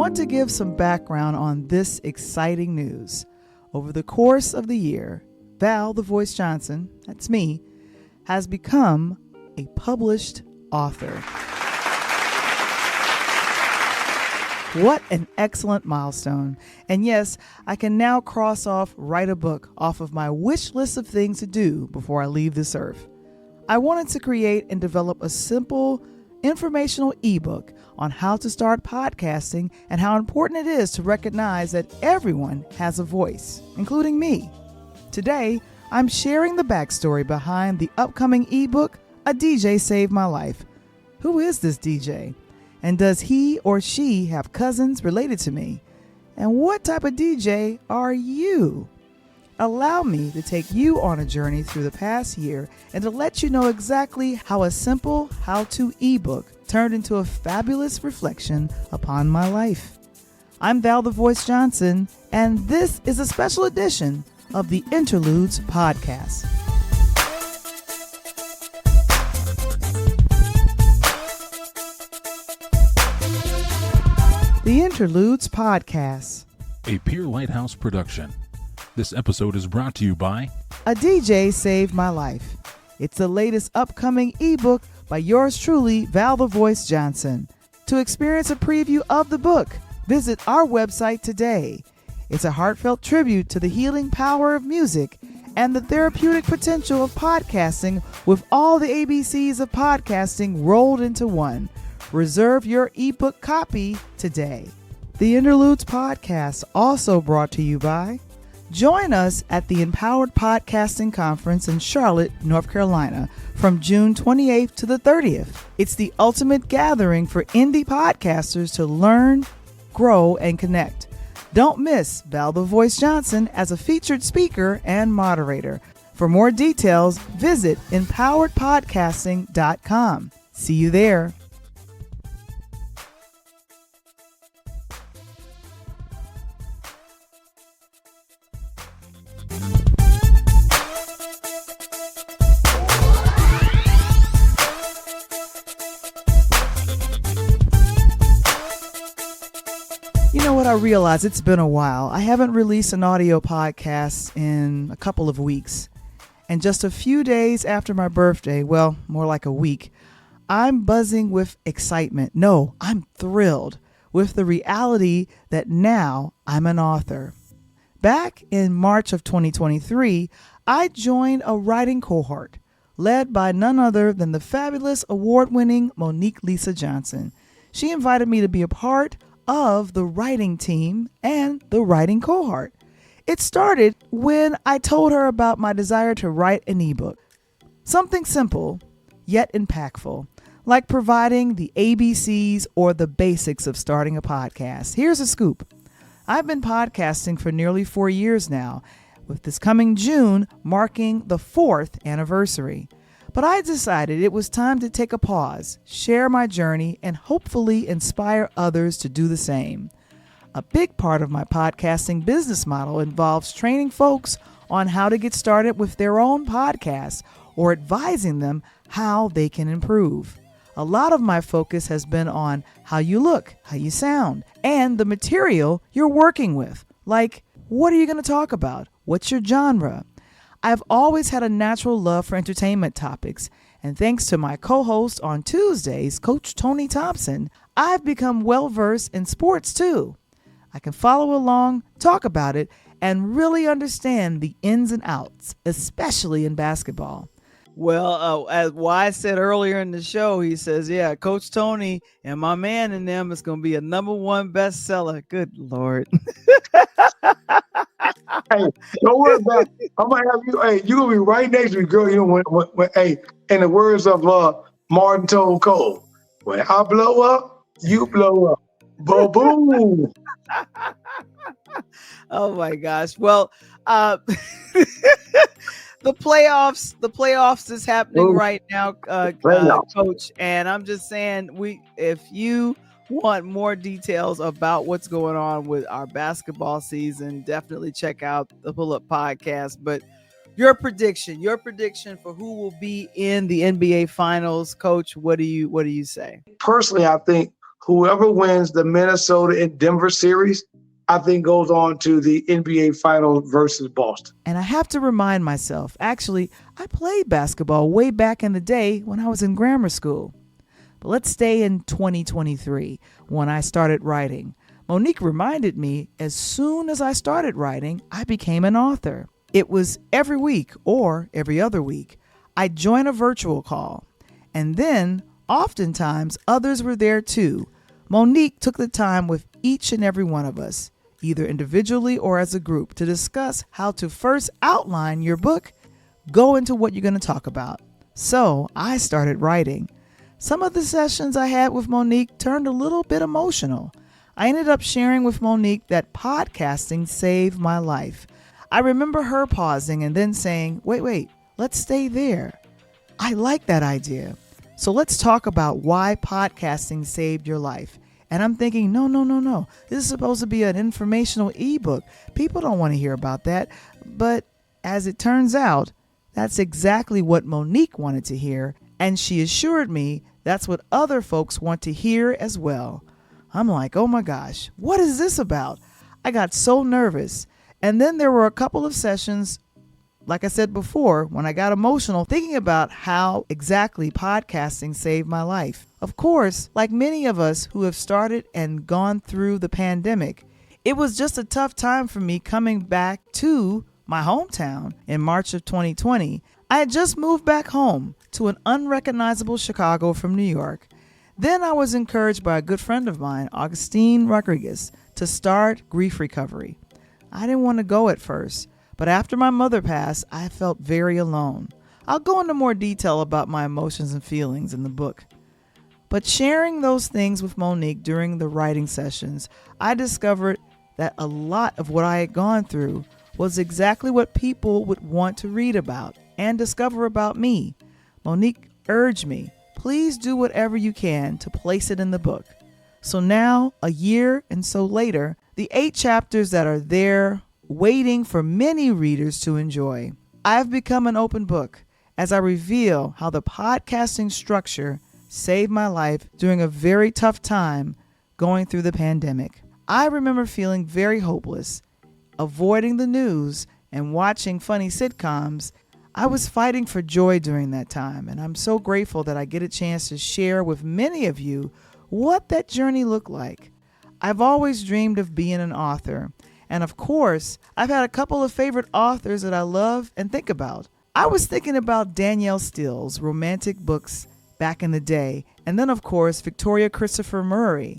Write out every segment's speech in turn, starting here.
want to give some background on this exciting news. Over the course of the year, Val the Voice Johnson, that's me, has become a published author. What an excellent milestone. And yes, I can now cross off write a book off of my wish list of things to do before I leave this earth. I wanted to create and develop a simple, informational ebook on how to start podcasting and how important it is to recognize that everyone has a voice, including me. Today, I'm sharing the backstory behind the upcoming ebook, A DJ Saved My Life. Who is this DJ? And does he or she have cousins related to me? And what type of DJ are you? Allow me to take you on a journey through the past year and to let you know exactly how a simple how-to ebook turned into a fabulous reflection upon my life. I'm Val the Voice Johnson, and this is a special edition of the Interludes podcast. The Interludes podcast, a Pure Lighthouse Production. This episode is brought to you by A DJ Saved My Life. It's the latest upcoming ebook by yours truly, Val the Voice Johnson. To experience a preview of the book, visit our website today. It's a heartfelt tribute to the healing power of music and the therapeutic potential of podcasting with all the ABCs of podcasting rolled into one. Reserve your ebook copy today. The Interludes podcast also brought to you by join us at the Empowered Podcasting Conference in Charlotte, North Carolina from June 28th to the 30th. It's the ultimate gathering for indie podcasters to learn, grow, and connect. Don't miss Val the Voice Johnson as a featured speaker and moderator. For more details, visit empoweredpodcasting.com. See you there. You know what? I realize it's been a while. I haven't released an audio podcast in a couple of weeks. And just a few days after my birthday, well, more like a week, I'm buzzing with excitement. No, I'm thrilled with the reality that now I'm an author. Back in March of 2023, I joined a writing cohort led by none other than the fabulous award-winning Monique Lisa Johnson. She invited me to be a part of the writing team and the writing cohort. It started when I told her about my desire to write an ebook. Something simple, yet impactful, like providing the ABCs or the basics of starting a podcast. Here's a scoop. I've been podcasting for nearly 4 years now, with this coming June marking the 4th anniversary. But I decided it was time to take a pause, share my journey, and hopefully inspire others to do the same. A big part of my podcasting business model involves training folks on how to get started with their own podcast or advising them how they can improve. A lot of my focus has been on how you look, how you sound, and the material you're working with. Like, what are you going to talk about? What's your genre? I've always had a natural love for entertainment topics, and thanks to my co-host on Tuesdays, Coach Tony Thompson, I've become well-versed in sports too. I can follow along, talk about it, and really understand the ins and outs, especially in basketball. Well, as Wise said earlier in the show, he says, yeah, Coach Tony and my man in them is going to be a #1 bestseller. Good Lord. Hey, don't worry about it. I'm going to have you. Hey, you're going to be right next to me, girl. You know, hey, in the words of Martin told Cole, when I blow up, you blow up. Boom. Oh, my gosh. Well, the playoffs is happening right now, Coach. And I'm just saying, if you want more details about what's going on with our basketball season, definitely check out the Pull Up Podcast. But your prediction for who will be in the NBA Finals, Coach, what do you say? Personally, I think whoever wins the Minnesota and Denver series, I think goes on to the NBA Finals versus Boston. And I have to remind myself, actually, I played basketball way back in the day when I was in grammar school. But let's stay in 2023 when I started writing. Monique reminded me as soon as I started writing, I became an author. It was every week or every other week. I'd join a virtual call. And then, oftentimes, others were there too. Monique took the time with each and every one of us, either individually or as a group, to discuss how to first outline your book, go into what you're going to talk about. So I started writing. Some of the sessions I had with Monique turned a little bit emotional. I ended up sharing with Monique that podcasting saved my life. I remember her pausing and then saying, wait, let's stay there. I like that idea. So let's talk about why podcasting saved your life. And I'm thinking, no. This is supposed to be an informational ebook. People don't want to hear about that. But as it turns out, that's exactly what Monique wanted to hear. And she assured me that's what other folks want to hear as well. I'm like, oh my gosh, what is this about? I got so nervous. And then there were a couple of sessions, like I said before, when I got emotional thinking about how exactly podcasting saved my life. Of course, like many of us who have started and gone through the pandemic, it was just a tough time for me coming back to my hometown in March of 2020. I had just moved back home to an unrecognizable Chicago from New York. Then I was encouraged by a good friend of mine, Augustine Rodriguez, to start grief recovery. I didn't want to go at first, but after my mother passed, I felt very alone. I'll go into more detail about my emotions and feelings in the book. But sharing those things with Monique during the writing sessions, I discovered that a lot of what I had gone through was exactly what people would want to read about and discover about me. Monique urged me, please do whatever you can to place it in the book. So now, a year and so later, the 8 chapters that are there waiting for many readers to enjoy. I've become an open book as I reveal how the podcasting structure saved my life during a very tough time going through the pandemic. I remember feeling very hopeless, avoiding the news and watching funny sitcoms. I was fighting for joy during that time, and I'm so grateful that I get a chance to share with many of you what that journey looked like. I've always dreamed of being an author, and of course, I've had a couple of favorite authors that I love and think about. I was thinking about Danielle Steele's romantic books back in the day, and then of course, Victoria Christopher Murray.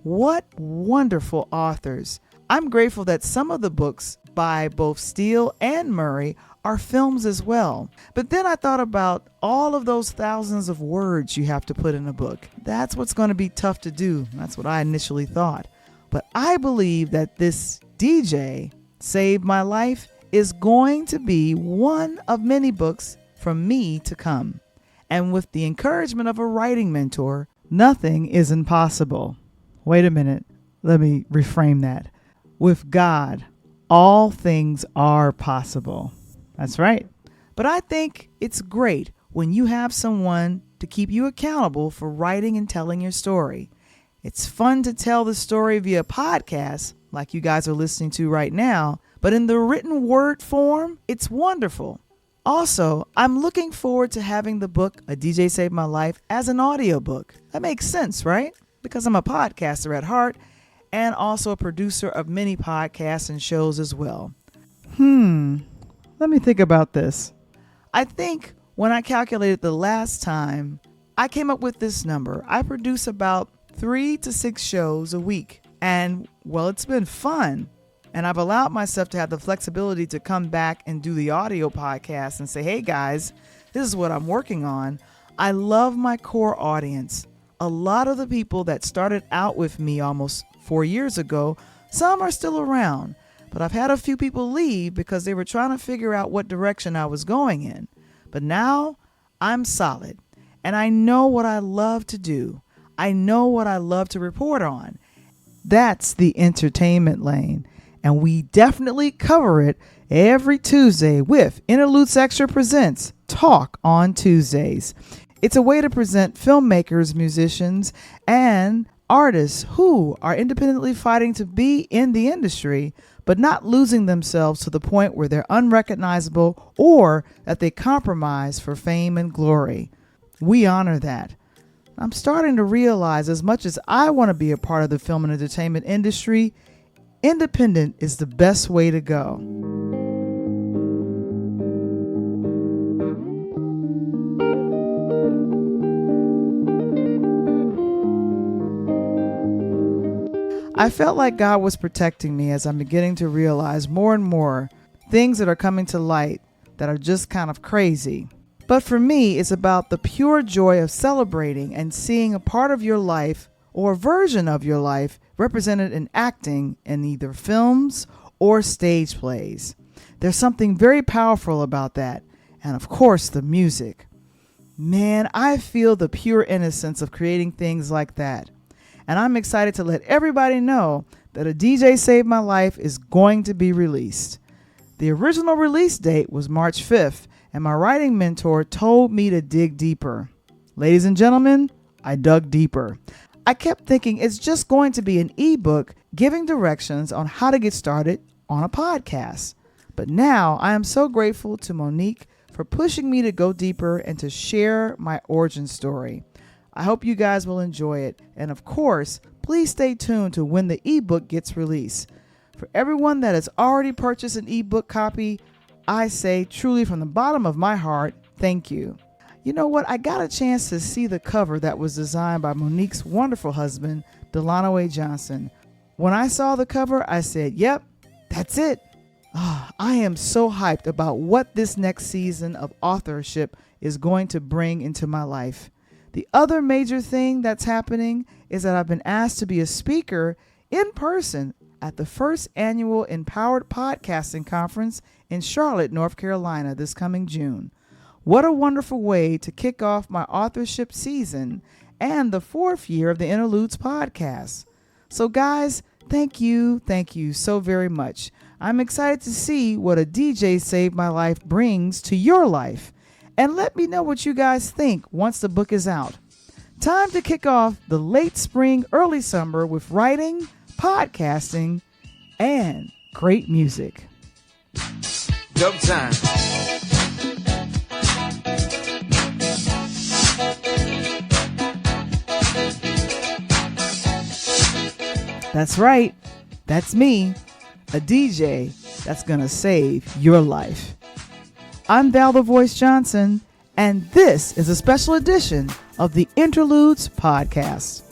What wonderful authors. I'm grateful that some of the books by both Steele and Murray are films as well. But then I thought about all of those thousands of words you have to put in a book. That's what's going to be tough to do. That's what I initially thought. But I believe that this DJ Saved My Life is going to be one of many books from me to come. And with the encouragement of a writing mentor, nothing is impossible. Wait a minute. Let me reframe that. With God, all things are possible. That's right. But I think it's great when you have someone to keep you accountable for writing and telling your story. It's fun to tell the story via podcast, like you guys are listening to right now, but in the written word form, it's wonderful. Also, I'm looking forward to having the book, A DJ Saved My Life, as an audiobook. That makes sense, right? Because I'm a podcaster at heart and also a producer of many podcasts and shows as well. Let me think about this. I think when I calculated the last time, I came up with this number. I produce about 3 to 6 shows a week. And, well, it's been fun. And I've allowed myself to have the flexibility to come back and do the audio podcast and say, hey, guys, this is what I'm working on. I love my core audience. A lot of the people that started out with me almost 4 years ago, some are still around. But I've had a few people leave because they were trying to figure out what direction I was going in. But now I'm solid. And I know what I love to do. I know what I love to report on. That's the entertainment lane. And we definitely cover it every Tuesday with Interludes Extra Presents Talk on Tuesdays. It's a way to present filmmakers, musicians, and artists who are independently fighting to be in the industry, but not losing themselves to the point where they're unrecognizable or that they compromise for fame and glory. We honor that. I'm starting to realize, as much as I want to be a part of the film and entertainment industry, independent is the best way to go. I felt like God was protecting me as I'm beginning to realize more and more things that are coming to light that are just kind of crazy. But for me, it's about the pure joy of celebrating and seeing a part of your life or a version of your life represented in acting in either films or stage plays. There's something very powerful about that. And of course, the music. Man, I feel the pure innocence of creating things like that. And I'm excited to let everybody know that A DJ Saved My Life is going to be released. The original release date was March 5th, and my writing mentor told me to dig deeper. Ladies and gentlemen, I dug deeper. I kept thinking it's just going to be an ebook giving directions on how to get started on a podcast. But now I am so grateful to Monique for pushing me to go deeper and to share my origin story. I hope you guys will enjoy it. And of course, please stay tuned to when the ebook gets released. For everyone that has already purchased an ebook copy, I say truly from the bottom of my heart, thank you. You know what? I got a chance to see the cover that was designed by Monique's wonderful husband, Delano A. Johnson. When I saw the cover, I said, yep, that's it. I am so hyped about what this next season of authorship is going to bring into my life. The other major thing that's happening is that I've been asked to be a speaker in person at the first annual Empowered Podcasting Conference in Charlotte, North Carolina this coming June. What a wonderful way to kick off my authorship season and the 4th year of the Interludes podcast. So guys, thank you so very much. I'm excited to see what A DJ Saved My Life brings to your life. And let me know what you guys think once the book is out. Time to kick off the late spring, early summer with writing, podcasting, and great music. Dope time. That's right. That's me, a DJ that's gonna save your life. I'm Val the Voice Johnson, and this is a special edition of the Interludes podcast.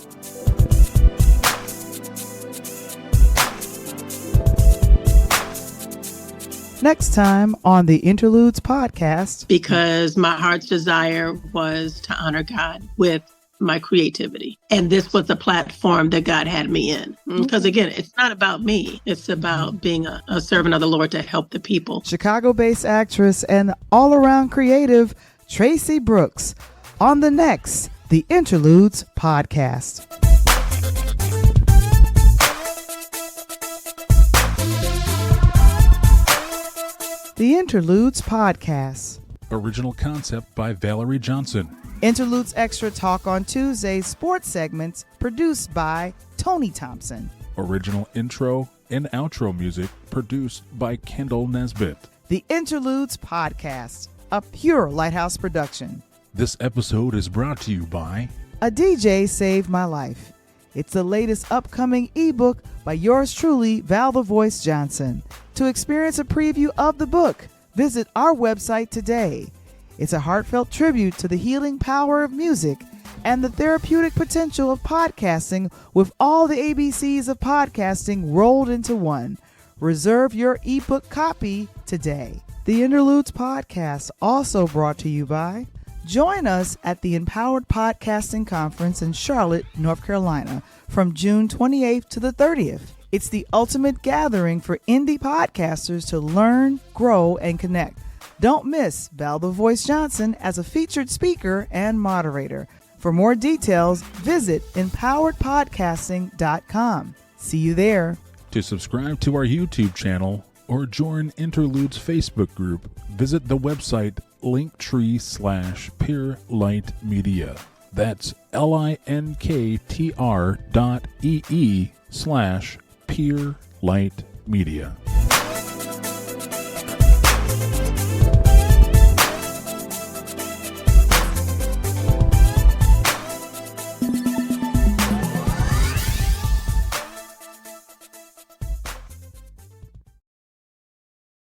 Next time on the Interludes podcast. Because my heart's desire was to honor God with my creativity. And this was the platform that God had me in. Because again, it's not about me. It's about being a servant of the Lord to help the people. Chicago-based actress and all-around creative Tracy Brooks on the next The Interludes podcast. The Interludes podcast. Original concept by Valerie Johnson. Interludes Extra Talk on Tuesdays sports segments produced by Tony Thompson. Original intro and outro music produced by Kendall Nesbitt. The Interludes podcast, a Pure Lighthouse Production. This episode is brought to you by A DJ Saved My Life. It's the latest upcoming ebook by yours truly, Val the Voice Johnson. To experience a preview of the book, visit our website today. It's a heartfelt tribute to the healing power of music and the therapeutic potential of podcasting with all the ABCs of podcasting rolled into one. Reserve your ebook copy today. The Interludes podcast also brought to you by join us at the Empowered Podcasting Conference in Charlotte, North Carolina from June 28th to the 30th. It's the ultimate gathering for indie podcasters to learn, grow, and connect. Don't miss Val the Voice Johnson as a featured speaker and moderator. For more details, visit empoweredpodcasting.com. See you there. To subscribe to our YouTube channel or join Interludes Facebook group, visit the website linktree/Pure Light Media. That's linktr.ee/Pure Light Media.